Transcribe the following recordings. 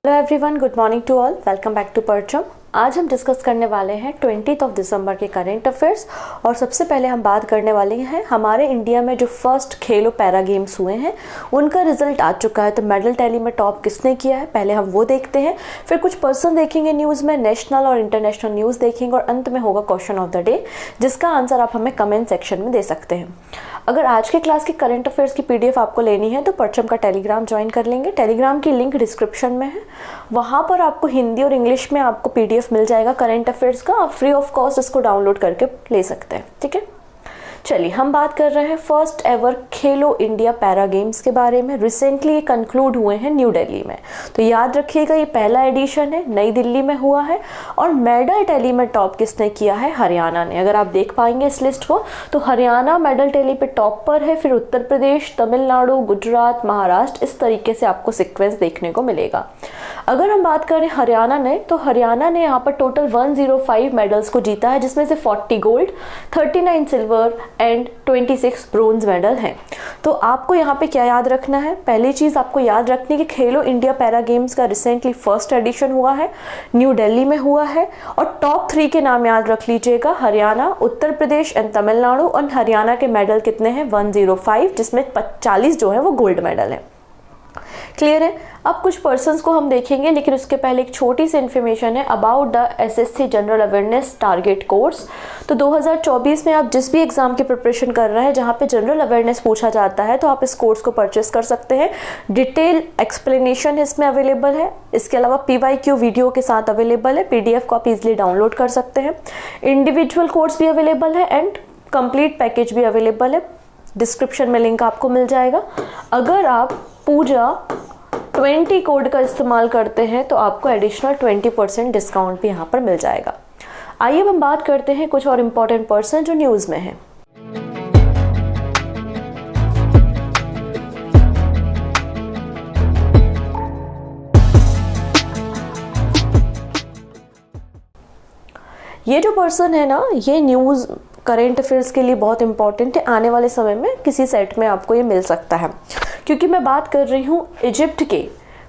Hello everyone, good morning to all. Welcome back to Parcham. आज हम discuss करने वाले हैं 20 दिसंबर के करंट अफेयर्स। और सबसे पहले हम बात करने वाले हैं हमारे इंडिया में जो फर्स्ट खेलो पैरा गेम्स हुए हैं उनका रिजल्ट आ चुका है। तो मेडल टैली में टॉप किसने किया है, पहले हम वो देखते हैं। फिर कुछ पर्सन देखेंगे न्यूज़ में, नेशनल और इंटरनेशनल न्यूज़ देखेंगे और अंत में होगा क्वेश्चन ऑफ द डे, जिसका आंसर आप हमें कमेंट सेक्शन में दे सकते हैं। अगर आज के क्लास की करंट अफेयर्स की पीडीएफ आपको लेनी है तो परचम का टेलीग्राम ज्वाइन कर लेंगे। टेलीग्राम की लिंक डिस्क्रिप्शन में है, वहाँ पर आपको हिंदी और इंग्लिश में आपको पीडीएफ मिल जाएगा करंट अफेयर्स का। आप फ्री ऑफ कॉस्ट इसको डाउनलोड करके ले सकते हैं, ठीक है। चलिए हम बात कर रहे हैं फर्स्ट एवर खेलो इंडिया पैरा गेम्स के बारे में। रिसेंटली ये कंक्लूड हुए हैं न्यू दिल्ली में, तो याद रखिएगा ये पहला एडिशन है, नई दिल्ली में हुआ है। और मेडल टैली में टॉप किसने किया है, हरियाणा ने। अगर आप देख पाएंगे इस लिस्ट को तो हरियाणा मेडल टैली पे टॉप पर है, फिर उत्तर प्रदेश, तमिलनाडु, गुजरात, महाराष्ट्र, इस तरीके से आपको सिक्वेंस देखने को मिलेगा। अगर हम बात करें हरियाणा ने, तो हरियाणा ने यहाँ पर टोटल 105 मेडल्स को जीता है, जिसमें से 40 gold, 39 silver and 26 bronze medal हैं। तो आपको यहाँ पे क्या याद रखना है, पहली चीज़ आपको याद रखनी है कि खेलो इंडिया पैरा गेम्स का रिसेंटली फर्स्ट एडिशन हुआ है, न्यू दिल्ली में हुआ है। और टॉप 3 के नाम याद रख लीजिएगा, हरियाणा, उत्तर प्रदेश एंड तमिलनाडु। और हरियाणा के मेडल कितने हैं, 105, जिसमें 40 जो है वो गोल्ड मेडल है। क्लियर है। अब कुछ पर्सन्स को हम देखेंगे, लेकिन उसके पहले एक छोटी सी इन्फॉर्मेशन है about the assessee general awareness target course. तो 2024 में आप जिस भी एग्जाम की प्रिपरेशन कर रहे हैं जहां पे जनरल अवेयरनेस पूछा जाता है, तो आप इस कोर्स को परचेस कर सकते हैं। डिटेल एक्सप्लेनेशन इसमें अवेलेबल है, इसके अलावा पीवाईक्यू वीडियो के साथ अवेलेबल है। पीडीएफ को आप इजिली डाउनलोड कर सकते हैं। इंडिविजुअल कोर्स भी अवेलेबल है एंड कंप्लीट पैकेज भी अवेलेबल है। डिस्क्रिप्शन में लिंक आपको मिल जाएगा। अगर आप पूजा 20 कोड का इस्तेमाल करते हैं तो आपको एडिशनल 20% डिस्काउंट भी यहाँ पर मिल जाएगा। आइए अब हम बात करते हैं कुछ और इम्पोर्टेंट पर्सन जो न्यूज़ में हैं। ये जो पर्सन है ना, ये न्यूज़ करेंट अफेयर्स के लिए बहुत इंपॉर्टेंट है। आने वाले समय में किसी सेट में आपको ये मिल सकता है, क्योंकि मैं बात कर रही हूँ इजिप्ट के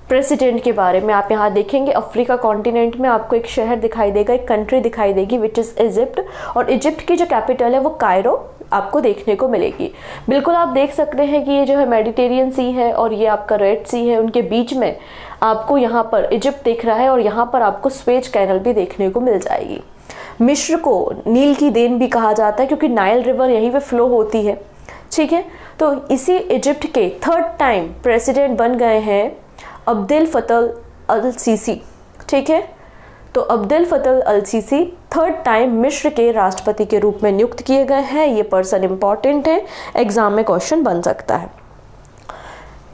प्रेसिडेंट के बारे में। आप यहाँ देखेंगे अफ्रीका कॉन्टिनेंट में आपको एक शहर दिखाई देगा, एक कंट्री दिखाई देगी विच इज़ इजिप्ट। और इजिप्ट की जो कैपिटल है वो कायरो आपको देखने को मिलेगी। बिल्कुल आप देख सकते हैं कि ये जो है मेडिटेरियन सी है और ये आपका रेड सी है, उनके बीच में आपको यहाँ पर इजिप्ट दिख रहा है और यहाँ पर आपको स्वेज कैनल भी देखने को मिल जाएगी। मिस्र को नील की देन भी कहा जाता है, क्योंकि नाइल रिवर यहीं पे फ्लो होती है, ठीक है। तो इसी इजिप्ट के 3rd टाइम प्रेसिडेंट बन गए हैं अब्देल फतह अल सीसी, ठीक है। तो अब्देल फतह अल सीसी 3rd टाइम मिस्र के राष्ट्रपति के रूप में नियुक्त किए गए हैं। ये पर्सन इंपॉर्टेंट है, एग्जाम में क्वेश्चन बन सकता है।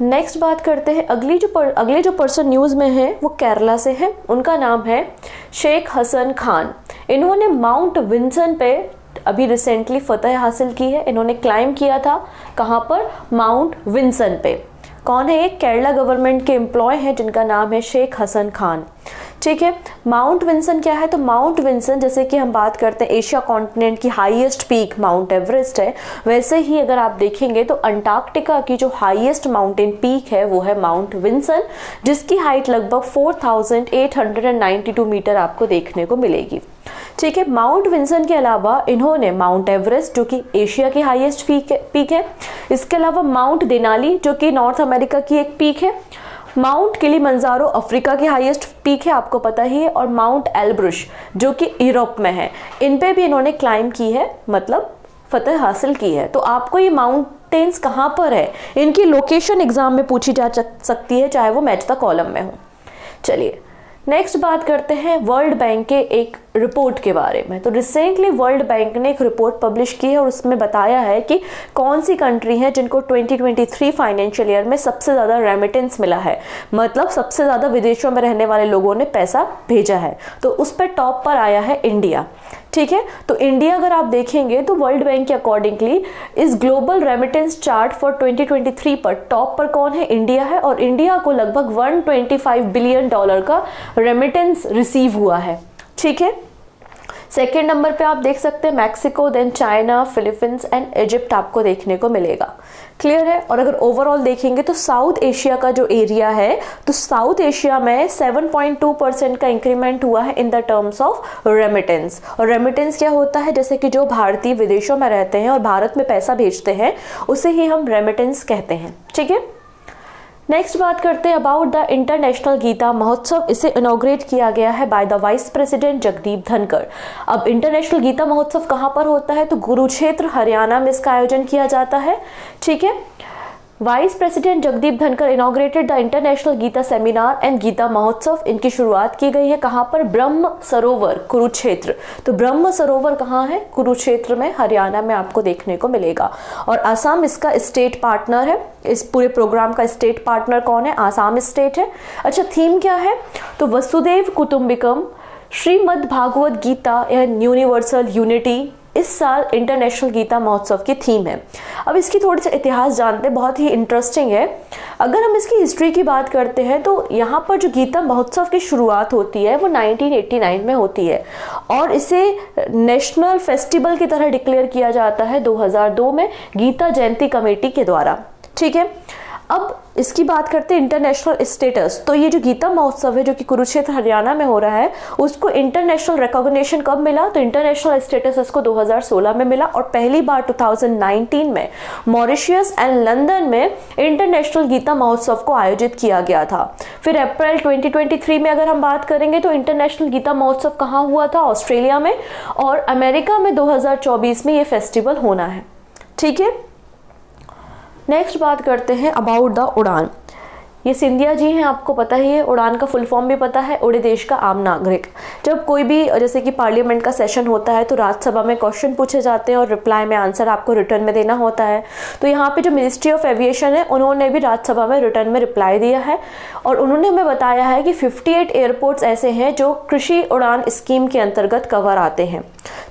नेक्स्ट बात करते हैं, अगले जो पर्सन न्यूज़ में है वो केरला से है। उनका नाम है शेख हसन खान। इन्होंने माउंट विंसन पे अभी रिसेंटली फतह हासिल की है। इन्होंने क्लाइम किया था कहाँ पर, माउंट विंसन पे। कौन है, एक केरला गवर्नमेंट के एम्प्लॉय हैं जिनका नाम है शेख हसन खान, ठीक है। माउंट विंसन क्या है, तो माउंट विंसन जैसे कि हम बात करते हैं एशिया कॉन्टिनेंट की हाईएस्ट पीक माउंट एवरेस्ट है, वैसे ही अगर आप देखेंगे तो अंटार्कटिका की जो हाईएस्ट माउंटेन पीक है वो है माउंट विंसन, जिसकी हाइट लगभग 4892 मीटर आपको देखने को मिलेगी, ठीक है। माउंट विंसन के अलावा इन्होंने माउंट एवरेस्ट जो कि एशिया की हाईएस्ट पीक है, इसके अलावा माउंट देनाली जो कि नॉर्थ अमेरिका की एक पीक है, माउंट किलिमंजारो अफ्रीका की हाईएस्ट पीक है, आपको पता ही है, और माउंट एल्ब्रुश जो कि यूरोप में है। इन पे भी इन्होंने क्लाइम की है, मतलब फतह हासिल की है। तो आपको ये माउंटेन्स कहाँ पर है, इनकी लोकेशन एग्जाम में पूछी जा सकती है, चाहे वो मैच द कॉलम में हो। चलिए नेक्स्ट बात करते हैं वर्ल्ड बैंक के एक रिपोर्ट के बारे में। तो रिसेंटली वर्ल्ड बैंक ने एक रिपोर्ट पब्लिश की है और उसमें बताया है कि कौन सी कंट्री है जिनको 2023 फाइनेंशियल ईयर में सबसे ज़्यादा रेमिटेंस मिला है, मतलब सबसे ज़्यादा विदेशों में रहने वाले लोगों ने पैसा भेजा है। तो उस पर टॉप पर आया है इंडिया, ठीक है। तो इंडिया अगर आप देखेंगे तो वर्ल्ड बैंक के अकॉर्डिंगली इस ग्लोबल रेमिटेंस चार्ट फॉर 2023 पर टॉप पर कौन है, इंडिया है। और इंडिया को लगभग $125 बिलियन का रेमिटेंस रिसीव हुआ है, ठीक है। सेकेंड नंबर पे आप देख सकते हैं Mexico, then China, Philippines and Egypt आपको देखने को मिलेगा। क्लियर है। और अगर ओवरऑल देखेंगे तो साउथ एशिया का जो एरिया है, तो साउथ एशिया में 7.2% का इंक्रीमेंट हुआ है in the terms of remittance. और रेमिटेंस क्या होता है, जैसे कि जो भारतीय विदेशों में रहते हैं और भारत में पैसा भेजते हैं उसे ही हम रेमिटेंस कहते हैं। ठीक है। नेक्स्ट बात करते हैं अबाउट द इंटरनेशनल गीता महोत्सव। इसे इनॉग्रेट किया गया है by the vice president Jagdeep Dhankhar. अब इंटरनेशनल गीता महोत्सव कहाँ पर होता है, तो कुरुक्षेत्र हरियाणा में इसका आयोजन किया जाता है। ठीक है। Vice president Jagdeep Dhankhar inaugurated the international Gita seminar and Gita Mahotsav. इनकी शुरुआत की गई है कहाँ पर, ब्रह्म सरोवर कुरुक्षेत्र। तो ब्रह्म सरोवर कहाँ है, कुरुक्षेत्र में, हरियाणा में आपको देखने को मिलेगा। और आसाम इसका स्टेट पार्टनर है। इस पूरे प्रोग्राम का स्टेट पार्टनर कौन है, आसाम स्टेट है। अच्छा, थीम क्या है, तो Vasudhaiva Kutumbakam, Shrimad Bhagavat Gita and universal unity इस साल इंटरनेशनल गीता महोत्सव की थीम है। अब इसकी थोड़ी सी इतिहास जानते हैं, बहुत ही इंटरेस्टिंग है। अगर हम इसकी हिस्ट्री की बात करते हैं तो यहाँ पर जो गीता महोत्सव की शुरुआत होती है वो 1989 में होती है और इसे नेशनल फेस्टिवल की तरह डिक्लेयर किया जाता है 2002 में गीता जयंती कमेटी के द्वारा। ठीक है। अब इसकी बात करते हैं इंटरनेशनल स्टेटस। तो ये जो गीता महोत्सव है जो कि कुरुक्षेत्र हरियाणा में हो रहा है, उसको इंटरनेशनल रिकॉग्निशन कब मिला, तो इंटरनेशनल स्टेटस इसको 2016 में मिला और पहली बार 2019 में मॉरिशियस एंड लंदन में इंटरनेशनल गीता महोत्सव को आयोजित किया गया था। फिर अप्रैल 2023 में अगर हम बात करेंगे तो इंटरनेशनल गीता महोत्सव कहाँ हुआ था, ऑस्ट्रेलिया में, और अमेरिका में 2024 में ये फेस्टिवल होना है। ठीक है। नेक्स्ट बात करते हैं अबाउट द उड़ान। ये सिंधिया जी हैं, आपको पता ही है, उड़ान का फुल फॉर्म भी पता है, उड़े देश का आम नागरिक। जब कोई भी जैसे कि पार्लियामेंट का सेशन होता है तो राज्यसभा में क्वेश्चन पूछे जाते हैं और रिप्लाई में आंसर आपको रिटर्न में देना होता है। तो यहाँ पे जो मिनिस्ट्री ऑफ एविएशन है उन्होंने भी राज्यसभा में रिटर्न में रिप्लाई दिया है और उन्होंने हमें बताया है कि 58 एयरपोर्ट्स ऐसे हैं जो कृषि उड़ान स्कीम के अंतर्गत कवर आते हैं।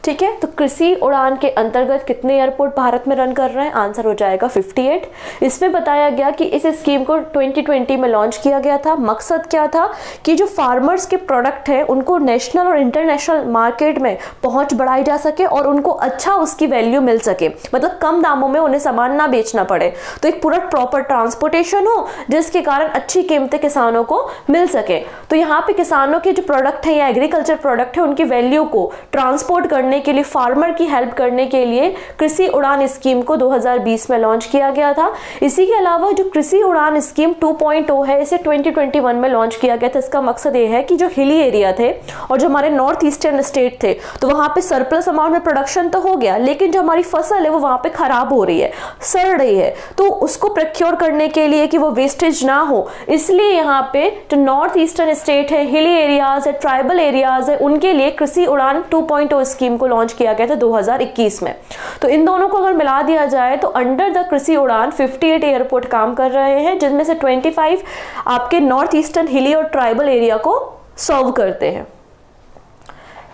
ठीक है। तो कृषि उड़ान के अंतर्गत कितने एयरपोर्ट भारत में रन कर रहे हैं, आंसर हो जाएगा 58। इसमें बताया गया कि इस स्कीम को 2020 में लॉन्च किया गया था। मकसद क्या था कि जो फार्मर्स के प्रोडक्ट हैं उनको नेशनल और इंटरनेशनल मार्केट में पहुंच बढ़ाई जा सके और उनको अच्छा उसकी वैल्यू मिल सके, मतलब कम दामों में उन्हें सामान ना बेचना पड़े। तो एक पूरा प्रॉपर ट्रांसपोर्टेशन हो जिसके कारण अच्छी कीमतें किसानों को मिल सके। तो यहाँ पे किसानों के जो प्रोडक्ट है या एग्रीकल्चर प्रोडक्ट है उनकी वैल्यू को ट्रांसपोर्ट करने के लिए, फार्मर की हेल्प करने के लिए कृषि उड़ान स्कीम को 2020 में लॉन्च किया गया था। इसी के अलावा जो कृषि उड़ान स्कीम 2.0 है, इसे 2021 में लॉन्च किया गया था। इसका मकसद ये है कि जो हिली एरिया थे और जो हमारे नॉर्थ ईस्टर्न स्टेट थे तो वहां पे सरप्लस अमाउंट में प्रोडक्शन तो हो गया, लेकिन जो हमारी फसल है वो वहां पे खराब हो रही है, सड़ रही है, तो उसको प्रोक्योर करने के लिए कि वो वेस्टेज ना हो, इसलिए यहाँ पे जो नॉर्थ ईस्टर्न स्टेट है, हिली एरियाज है, ट्राइबल एरियाज है, उनके लिए कृषि उड़ान 2.0 स्कीम को लॉन्च किया गया था 2021 में। तो इन दोनों को अगर मिला दिया जाए तो अंडर द कृषि उड़ान 58 एयरपोर्ट काम कर रहे हैं, जिनमें से 25 आपके नॉर्थ ईस्टर्न हिली और ट्राइबल एरिया को सर्व करते हैं।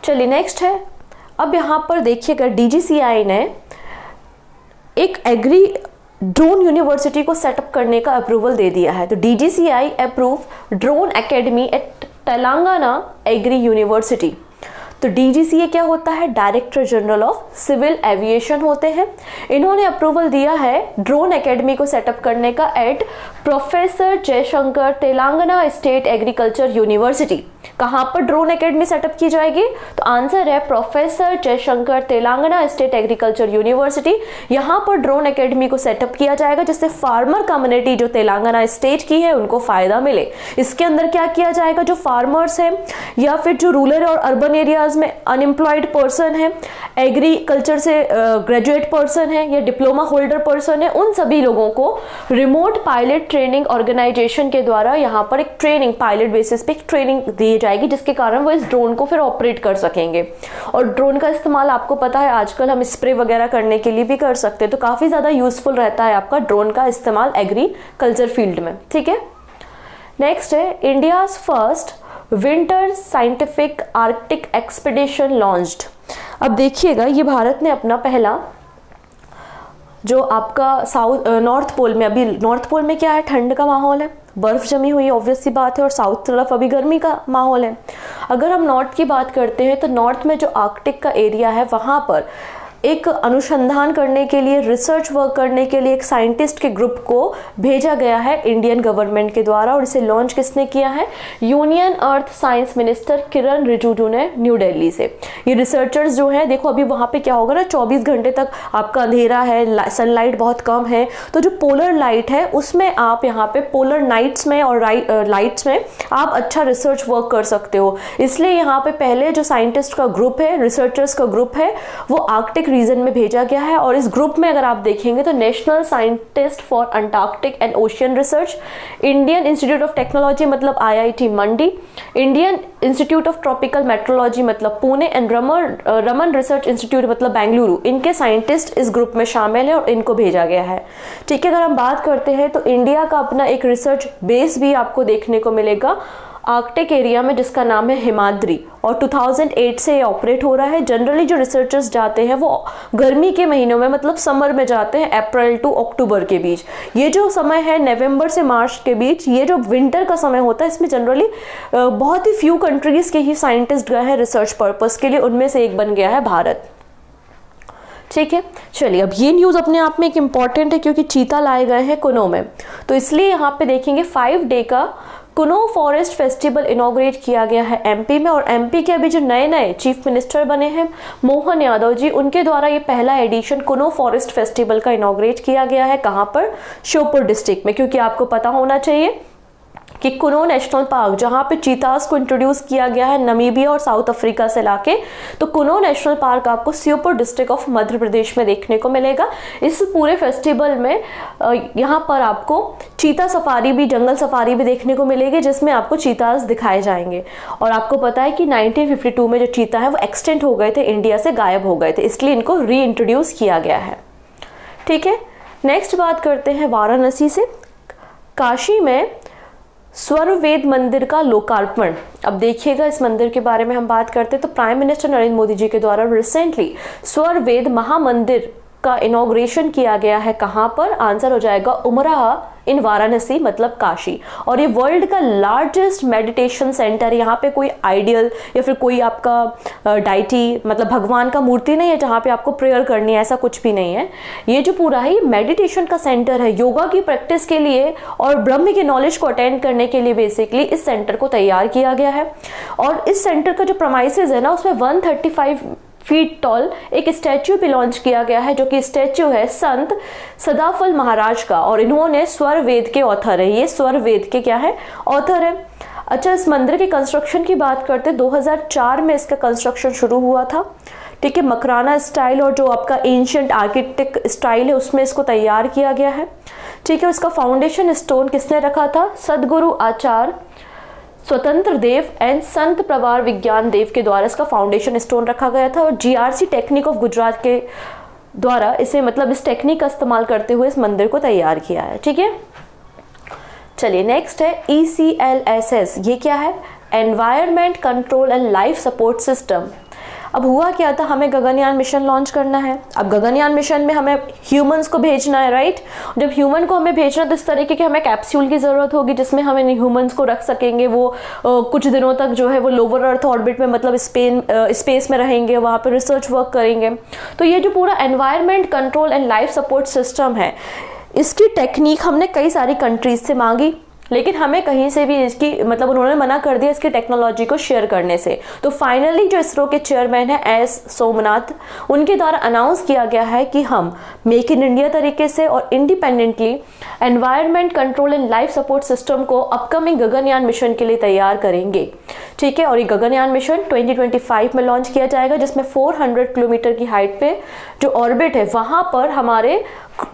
चलिए नेक्स्ट है, अब यहां पर देखिएगा DGCI ने एक एग्री ड्रोन यूनिवर्सिटी को सेटअप करने का अप्रूवल दे दिया है। तो DGCI approve drone academy at Telangana agri university. तो DGCA क्या होता है, director general of civil aviation होते हैं। इन्होंने अप्रूवल दिया है ड्रोन एकेडमी को सेटअप करने का at professor Jayashankar Telangana state agriculture university. कहाँ पर ड्रोन एकेडमी सेटअप की जाएगी, तो आंसर है professor Jayashankar Telangana state agriculture university. यहाँ पर ड्रोन एकेडमी को सेटअप किया जाएगा जिससे फार्मर कम्युनिटी जो तेलंगाना स्टेट की है उनको फायदा मिले। इसके अंदर क्या किया जाएगा, जो फार्मर्स हैं या फिर जो रूरल और अर्बन एरियाज में अनएम्प्लॉयड पर्सन है, एग्रीकल्चर से ग्रेजुएट पर्सन है या डिप्लोमा होल्डर पर्सन है, उन सभी लोगों को रिमोट पायलट ट्रेनिंग ऑर्गेनाइजेशन के द्वारा यहाँ पर एक ट्रेनिंग, पायलट बेसिस पे ट्रेनिंग दी जाएगी, जिसके कारण वो इस ड्रोन को फिर ऑपरेट कर सकेंगे। और ड्रोन का इस्तेमाल आपको पता है आजकल हम स्प्रे वगैरह करने के लिए भी कर सकते हैं, तो काफी ज्यादा यूजफुल रहता है आपका ड्रोन का इस्तेमाल एग्रीकल्चर फील्ड में। ठीक है। नेक्स्ट है India's first winter scientific Arctic expedition launched. अब देखिएगा, ये भारत ने अपना पहला जो आपका साउथ नॉर्थ पोल में, अभी नॉर्थ पोल में क्या है, ठंड का माहौल है, बर्फ़ जमी हुई है, ऑब्वियस सी बात है, और साउथ तरफ अभी गर्मी का माहौल है। अगर हम नॉर्थ की बात करते हैं तो नॉर्थ में जो आर्कटिक का एरिया है वहाँ पर एक अनुसंधान करने के लिए, रिसर्च वर्क करने के लिए एक साइंटिस्ट के ग्रुप को भेजा गया है इंडियन गवर्नमेंट के द्वारा, और इसे लॉन्च किसने किया है, यूनियन अर्थ साइंस मिनिस्टर किरण रिजिजू ने न्यू दिल्ली से। ये रिसर्चर्स जो हैं, देखो अभी वहाँ पे क्या होगा ना, 24 घंटे तक आपका अंधेरा है, सनलाइट बहुत कम है, तो जो पोलर लाइट है उसमें आप यहाँ पे पोलर नाइट्स में और लाइट्स में आप अच्छा रिसर्च वर्क कर सकते हो। इसलिए यहाँ पे पहले जो साइंटिस्ट का ग्रुप है, रिसर्चर्स का ग्रुप है, वो आर्कटिक रीजन में भेजा गया है। और इस ग्रुप में अगर आप देखेंगे तो national scientist for Antarctic and ocean research, Indian institute of technology मतलब IIT Mandi, Indian institute of tropical meteorology मतलब Pune, and Raman research institute मतलब बेंगलुरु, इनके साइंटिस्ट इस ग्रुप में शामिल है और इनको भेजा गया है। ठीक है, अगर हम बात करते हैं तो इंडिया का अपना एक रिसर्च बेस भी आपको देखने को मिलेगा आर्कटिक एरिया में, जिसका नाम है हिमाद्री, और 2008 से ये ऑपरेट हो रहा है। जनरली जो रिसर्चर्स जाते हैं वो गर्मी के महीनों में, मतलब समर में जाते हैं, अप्रैल टू अक्टूबर के बीच। ये जो समय है नवंबर से मार्च के बीच, ये जो विंटर का समय होता है, इसमें जनरली बहुत ही फ्यू कंट्रीज के ही साइंटिस्ट गए हैं रिसर्च पर्पस के लिए, उनमें से एक बन गया है भारत। ठीक है, चलिए अब ये न्यूज़ अपने आप में एक इम्पॉर्टेंट है क्योंकि चीता लाए गए हैं कुनो में, तो इसलिए यहाँ पे देखेंगे 5 डे का कुनो फॉरेस्ट फेस्टिवल इनॉग्रेट किया गया है MP में। और MP के अभी जो नए चीफ मिनिस्टर बने हैं मोहन यादव जी, उनके द्वारा ये पहला एडिशन कुनो फॉरेस्ट फेस्टिवल का इनॉग्रेट किया गया है। कहाँ पर, श्योपुर डिस्ट्रिक्ट में, क्योंकि आपको पता होना चाहिए कि कुनो नेशनल पार्क, जहाँ पे चीतास को इंट्रोड्यूस किया गया है नमीबिया और साउथ अफ्रीका से लाके, तो कुनो नेशनल पार्क आपको श्योपुर डिस्ट्रिक्ट ऑफ मध्य प्रदेश में देखने को मिलेगा। इस पूरे फेस्टिवल में यहाँ पर आपको चीता सफारी भी, जंगल सफारी भी देखने को मिलेगी, जिसमें आपको चीतास दिखाए जाएंगे। और आपको पता है कि 1952 में जो चीता है वो एक्सटेंट हो गए थे, इंडिया से गायब हो गए थे, इसलिए इनको री इंट्रोड्यूस किया गया है। ठीक है, नेक्स्ट बात करते हैं वाराणसी से। काशी में स्वरवेद मंदिर का लोकार्पण। अब देखिएगा, इस मंदिर के बारे में हम बात करते हैं तो प्राइम मिनिस्टर नरेंद्र मोदी जी के द्वारा रिसेंटली स्वरवेद महामंदिर का इनॉग्रेशन किया गया है। कहाँ पर, आंसर हो जाएगा उमराह इन वाराणसी मतलब काशी। और ये वर्ल्ड का लार्जेस्ट मेडिटेशन सेंटर है। यहाँ पे कोई आइडियल या फिर कोई आपका डाइटी मतलब भगवान का मूर्ति नहीं है जहाँ पे आपको प्रेयर करनी है, ऐसा कुछ भी नहीं है। ये जो पूरा है ये मेडिटेशन का सेंटर है, योगा की प्रैक्टिस के लिए और ब्रह्म की नॉलेज को अटेंड करने के लिए बेसिकली इस सेंटर को तैयार किया गया है। और इस सेंटर का जो प्रमाइसेस है ना, उसमें 135 फीट टॉल एक स्टैच्यू भी लॉन्च किया गया है, जो कि स्टैच्यू है संत सदाफल महाराज का, और इन्होंने स्वर वेद के ऑथर है। ये स्वर वेद के क्या है, ऑथर है। अच्छा, इस मंदिर के कंस्ट्रक्शन की बात करते 2004 में इसका कंस्ट्रक्शन शुरू हुआ था। ठीक है, मकराना स्टाइल और जो आपका एंशिएंट आर्किटेक्ट स्टाइल है उसमें इसको तैयार किया गया है। ठीक है, उसका फाउंडेशन स्टोन किसने रखा था, सदगुरु आचार्य स्वतंत्र देव एंड संत प्रवार विज्ञान देव के द्वारा इसका फाउंडेशन स्टोन रखा गया था। और GRC टेक्निक ऑफ गुजरात के द्वारा इसे मतलब इस टेक्निक का इस्तेमाल करते हुए इस मंदिर को तैयार किया है। ठीक है, चलिए नेक्स्ट है ECLSS। ये क्या है, environment control and life support system. अब हुआ क्या था, हमें गगनयान मिशन लॉन्च करना है। अब गगनयान मिशन में हमें ह्यूमंस को भेजना है, राइट। जब ह्यूमन को हमें भेजना तो इस तरीके के हमें कैप्सूल की ज़रूरत होगी जिसमें हमें ह्यूमंस को रख सकेंगे। वो कुछ दिनों तक जो है वो लोअर अर्थ ऑर्बिट में मतलब स्पेस में रहेंगे, वहाँ पर रिसर्च वर्क करेंगे। तो ये जो पूरा environment control and life support system है, इसकी टेक्निक हमने कई सारी कंट्रीज से मांगी, लेकिन हमें कहीं से भी इसकी मतलब उन्होंने मना कर दिया इसकी टेक्नोलॉजी को शेयर करने से। तो फाइनली जो इसरो के चेयरमैन है S सोमनाथ, उनके द्वारा अनाउंस किया गया है कि हम मेक इन इंडिया तरीके से और independently environment control and life support system को अपकमिंग गगनयान मिशन के लिए तैयार करेंगे। ठीक है, और ये गगनयान मिशन 2025 में लॉन्च किया जाएगा, जिसमें 400 किलोमीटर की हाइट पे जो ऑर्बिट है वहाँ पर हमारे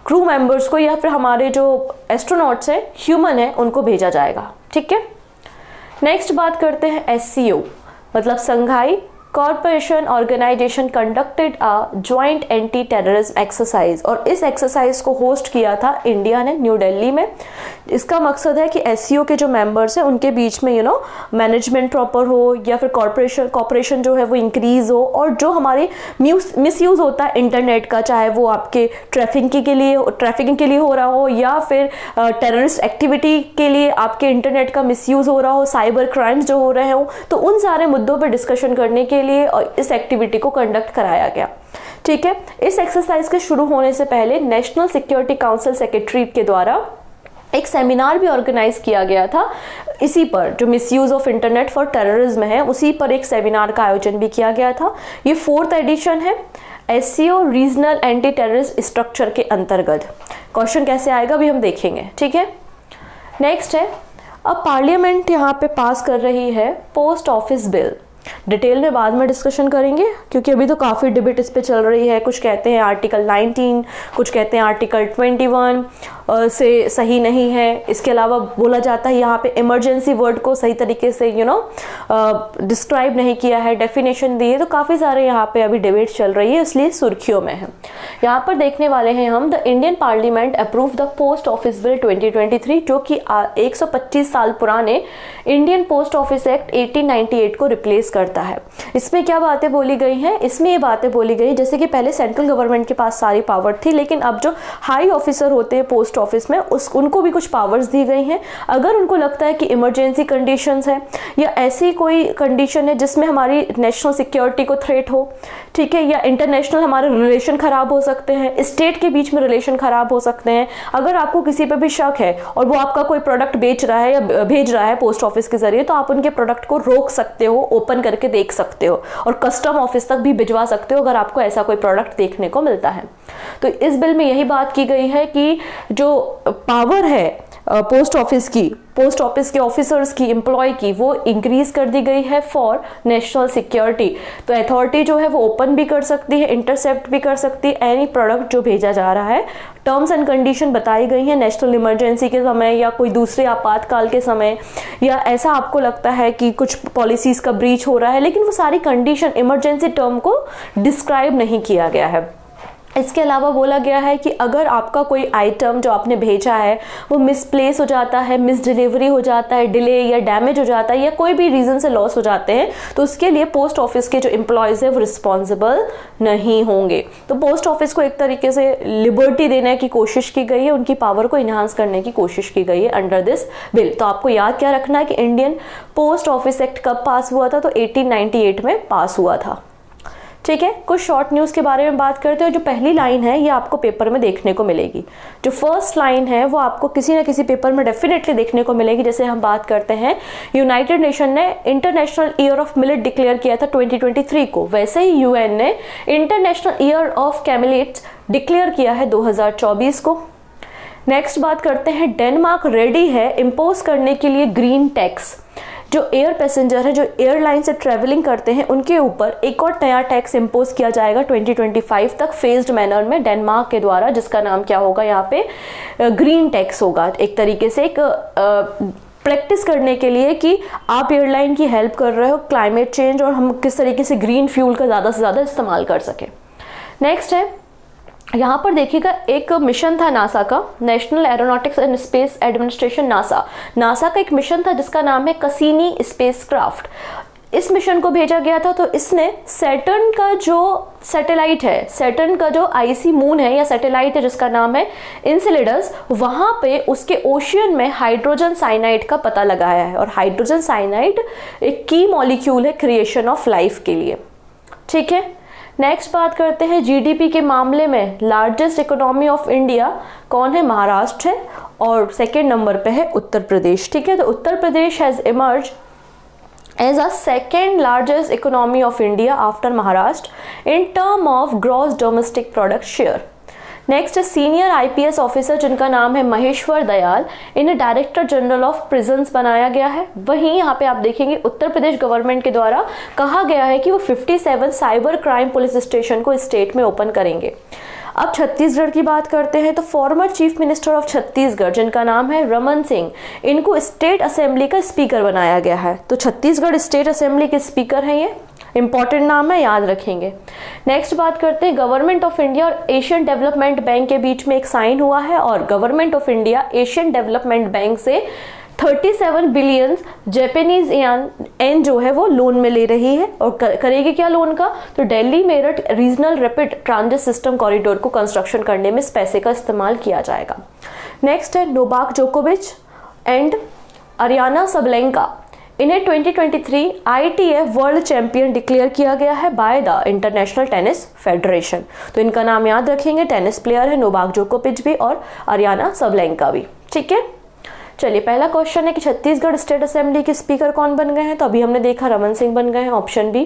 क्रू मेंबर्स को या फिर हमारे जो एस्ट्रोनॉट्स हैं, ह्यूमन है, उनको भेजा जाएगा। ठीक है, नेक्स्ट बात करते हैं SCO मतलब Shanghai corporation organisation conducted a joint anti terrorism exercise. और इस एक्सरसाइज को होस्ट किया था इंडिया ने न्यू दिल्ली में। इसका मकसद है कि एससीओ के जो मेंबर्स हैं उनके बीच में मैनेजमेंट प्रॉपर हो, या फिर कॉर्पोरेशन जो है वो इंक्रीज हो, और जो हमारे मिसयूज़ होता है इंटरनेट का, चाहे वो आपके ट्रैफिकिंग के लिए हो रहा हो, या फिर टेररिस्ट एक्टिविटी के लिए आपके इंटरनेट का मिसयूज़ हो रहा हो, साइबर क्राइम्स जो हो रहे हो, तो उन सारे मुद्दों पर डिस्कशन करने के लिए इस एक्टिविटी को कंडक्ट कराया गया। ठीक है, इस एक्सरसाइज के शुरू होने से पहले नेशनल सिक्योरिटी काउंसिल सेक्रेटरीट के द्वारा एक सेमिनार भी ऑर्गेनाइज किया गया था, इसी पर जो misuse of internet for terrorism है उसी पर एक सेमिनार का आयोजन भी किया गया था। ये 4th एडिशन है SCO regional anti terrorist structure के अंतर्गत। क्वेश्चन कैसे आएगा भी हम देखेंगे। ठीक है, नेक्स्ट है, अब पार्लियामेंट यहाँ पे पास कर रही है पोस्ट ऑफिस बिल। डिटेल में बाद में डिस्कशन करेंगे, क्योंकि अभी तो काफ़ी डिबेट इस पे चल रही है। कुछ कहते हैं आर्टिकल 19, कुछ कहते हैं आर्टिकल 21 से सही नहीं है। इसके अलावा बोला जाता है यहाँ पे इमरजेंसी वर्ड को सही तरीके से डिस्क्राइब नहीं किया है, डेफिनेशन दी है। तो काफ़ी सारे यहाँ पे अभी डिबेट चल रही है, इसलिए सुर्खियों में है। यहाँ पर देखने वाले हैं हम, the Indian parliament approve the post office bill 2023, जो कि 125 साल पुराने इंडियन पोस्ट ऑफिस एक्ट 1898 को रिप्लेस करता है। इसमें क्या बातें बोली गई हैं? इसमें ये बातें बोली गई जैसे कि पहले सेंट्रल गवर्नमेंट के पास सारी पावर थी, लेकिन अब जो हाई ऑफिसर होते हैं पोस्ट ऑफिस में उनको भी कुछ पावर्स दी गई हैं। अगर उनको लगता है कि इमरजेंसी कंडीशंस है, या ऐसी कोई कंडीशन है जिसमें हमारी नेशनल सिक्योरिटी को थ्रेट हो, ठीक है, या इंटरनेशनल हमारे रिलेशन खराब हो सकते हैं, स्टेट के बीच में रिलेशन खराब हो सकते हैं, अगर आपको किसी पे भी शक है और वो आपका कोई प्रोडक्ट बेच रहा है या भेज रहा है पोस्ट ऑफिस के जरिए, तो आप उनके प्रोडक्ट को रोक सकते हो, ओपन करके देख सकते हो, और कस्टम ऑफिस तक भी भिजवा सकते हो अगर आपको ऐसा कोई प्रोडक्ट देखने को मिलता है। तो इस बिल में यही बात की गई है कि जो पावर है पोस्ट ऑफिस के ऑफिसर्स की, एम्प्लॉय की, वो इंक्रीज कर दी गई है फॉर नेशनल सिक्योरिटी। तो अथॉरिटी जो है वो ओपन भी कर सकती है, इंटरसेप्ट भी कर सकती है एनी प्रोडक्ट जो भेजा जा रहा है। टर्म्स एंड कंडीशन बताई गई हैं नेशनल इमरजेंसी के समय या कोई दूसरे आपातकाल के समय, या ऐसा आपको लगता है कि कुछ पॉलिसीज का ब्रीच हो रहा है, लेकिन वो सारी कंडीशन इमरजेंसी टर्म को डिस्क्राइब नहीं किया गया है। इसके अलावा बोला गया है कि अगर आपका कोई आइटम जो आपने भेजा है वो मिसप्लेस हो जाता है, मिस डिलीवरी हो जाता है, डिले या डैमेज हो जाता है, या कोई भी रीज़न से लॉस हो जाते हैं, तो उसके लिए पोस्ट ऑफिस के जो एम्प्लॉयज़ है वो रिस्पॉन्सिबल नहीं होंगे। तो पोस्ट ऑफिस को एक तरीके से लिबर्टी देने की कोशिश की गई है, उनकी पावर को इन्हांस करने की कोशिश की गई है अंडर दिस बिल। तो आपको याद क्या रखना है कि इंडियन पोस्ट ऑफिस एक्ट कब पास हुआ था? तो 1898 में पास हुआ था। ठीक है, कुछ शॉर्ट न्यूज़ के बारे में बात करते हैं। जो पहली लाइन है ये आपको पेपर में देखने को मिलेगी। जो फर्स्ट लाइन है वो आपको किसी ना किसी पेपर में डेफिनेटली देखने को मिलेगी। जैसे हम बात करते हैं, यूनाइटेड नेशन ने international year of millet declare किया था 2023 को, वैसे ही यूएन ने इंटरनेशनल ईयर ऑफ कैमिलेट्स डिक्लेयर किया है 2024 को। नेक्स्ट बात करते हैं, डेनमार्क रेडी है इम्पोज करने के लिए ग्रीन टैक्स। जो एयर पैसेंजर है, जो एयरलाइन से ट्रैवलिंग करते हैं, उनके ऊपर एक और नया टैक्स इम्पोज किया जाएगा 2025 तक फेज्ड मैनर में डेनमार्क के द्वारा, जिसका नाम क्या होगा? यहाँ पे ग्रीन टैक्स होगा। एक तरीके से एक प्रैक्टिस करने के लिए कि आप एयरलाइन की हेल्प कर रहे हो क्लाइमेट चेंज, और हम किस तरीके से ग्रीन फ्यूल का ज़्यादा से ज़्यादा इस्तेमाल कर सकें। नेक्स्ट है, यहाँ पर देखिएगा एक मिशन था नासा का, national aeronautics and space administration NASA का एक मिशन था जिसका नाम है कसीनी स्पेसक्राफ्ट। इस मिशन को भेजा गया था, तो इसने सैटर्न का जो सैटेलाइट है, सैटर्न का जो आईसी मून है या सैटेलाइट है जिसका नाम है इंसेलेडस, वहां पे उसके ओशियन में हाइड्रोजन साइनाइड का पता लगाया है। और हाइड्रोजन साइनाइड एक की मॉलिक्यूल है क्रिएशन ऑफ लाइफ के लिए। ठीक है, नेक्स्ट बात करते हैं, जीडीपी के मामले में लार्जेस्ट इकोनॉमी ऑफ इंडिया कौन है? महाराष्ट्र है, और सेकेंड नंबर पे है उत्तर प्रदेश। ठीक है, तो Uttar Pradesh has emerge as a second largest economy of India after Maharashtra in term of gross domestic product share. Next है सीनियर आईपीएस ऑफिसर जिनका नाम है महेश्वर दयाल, इन्हें डायरेक्टर जनरल ऑफ प्रिजन्स बनाया गया है। वहीं यहाँ पे आप देखेंगे उत्तर प्रदेश गवर्नमेंट के द्वारा कहा गया है कि वो 57 साइबर क्राइम पुलिस स्टेशन को स्टेट में ओपन करेंगे। अब छत्तीसगढ़ की बात करते हैं, तो former chief minister of Chhattisgarh जिनका नाम है रमन सिंह, इनको स्टेट असेंबली का स्पीकर बनाया गया है। तो छत्तीसगढ़ स्टेट असेंबली के स्पीकर हैं ये। इंपॉर्टेंट नाम है, याद रखेंगे। नेक्स्ट बात करते हैं, गवर्नमेंट ऑफ इंडिया और एशियन डेवलपमेंट बैंक के बीच में एक साइन हुआ है और government of India Asian development bank से 37 बिलियन जापानीज येन जो है वो लोन में ले रही है और करेगी क्या लोन का, तो Delhi Meerut regional rapid transit system corridor को कंस्ट्रक्शन करने में इस पैसे का इस्तेमाल किया जाएगा। नेक्स्ट है नोवाक जोकोविच एंड अरियाना सबलेंका, इन्हें 2023 ITF वर्ल्ड चैंपियन डिक्लेयर किया गया है by the international tennis federation. तो इनका नाम याद रखेंगे, टेनिस प्लेयर है नोवाक जोकोविच भी और अरियाना सबलेंका भी, ठीक है। चलिए पहला क्वेश्चन है कि छत्तीसगढ़ स्टेट असेंबली के स्पीकर कौन बन गए हैं, तो अभी हमने देखा रमन सिंह बन गए हैं, ऑप्शन बी।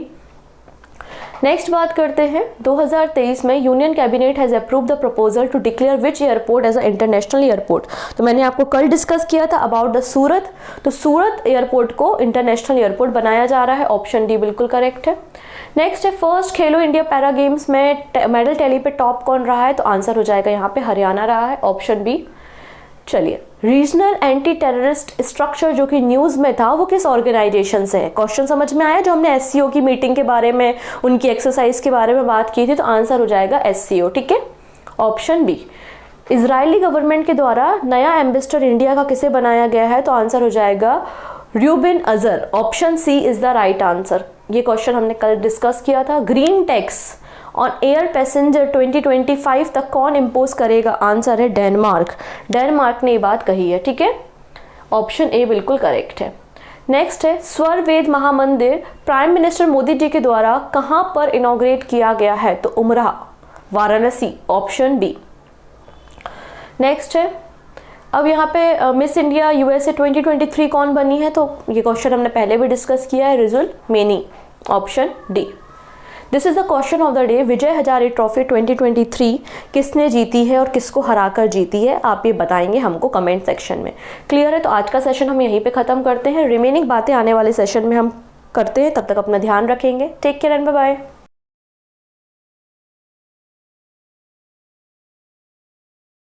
नेक्स्ट बात करते हैं, 2023 में union cabinet has approved the proposal to declare which airport as a international airport. तो मैंने आपको कल डिस्कस किया था अबाउट द सूरत, तो सूरत एयरपोर्ट को इंटरनेशनल एयरपोर्ट बनाया जा रहा है, ऑप्शन डी बिल्कुल करेक्ट है। नेक्स्ट है, फर्स्ट खेलो इंडिया पैरा गेम्स में मेडल टैली पे टॉप कौन रहा है, तो आंसर हो जाएगा यहाँ पे हरियाणा रहा है, ऑप्शन बी। चलिए रीजनल एंटी टेररिस्ट स्ट्रक्चर जो कि न्यूज़ में था वो किस ऑर्गेनाइजेशन से है, क्वेश्चन समझ में आया, जो हमने SCO की मीटिंग के बारे में, उनकी एक्सरसाइज के बारे में बात की थी, तो आंसर हो जाएगा SCO, ठीक है, ऑप्शन बी। इजरायली गवर्नमेंट के द्वारा नया एम्बेसडर इंडिया का किसे बनाया गया है, तो आंसर हो जाएगा Rubin Azhar, option C is the right answer. ये क्वेश्चन हमने कल डिस्कस किया था। Green tax on air passenger 2025 तक कौन इम्पोज करेगा, आंसर है डेनमार्क, डेनमार्क ने ये बात कही है, ठीक है, ऑप्शन ए बिल्कुल करेक्ट है। नेक्स्ट है, स्वर वेद महामंदिर प्राइम मिनिस्टर मोदी जी के द्वारा कहां पर इनॉग्रेट किया गया है, तो उमराह वाराणसी, ऑप्शन बी। नेक्स्ट है, अब यहाँ पे मिस इंडिया USA 2023 कौन बनी है, तो ये क्वेश्चन हमने पहले भी डिस्कस किया है, Rijul many, option D. This is the question of the day, Vijay Hazare trophy 2023 किसने जीती है और किसको हराकर जीती है, आप ये बताएंगे हमको कमेंट सेक्शन में। क्लियर है, तो आज का सेशन हम यहीं पे खत्म करते हैं, रिमेनिंग बातें आने वाले सेशन में हम करते हैं, तब तक अपना ध्यान रखेंगे, take care and bye bye.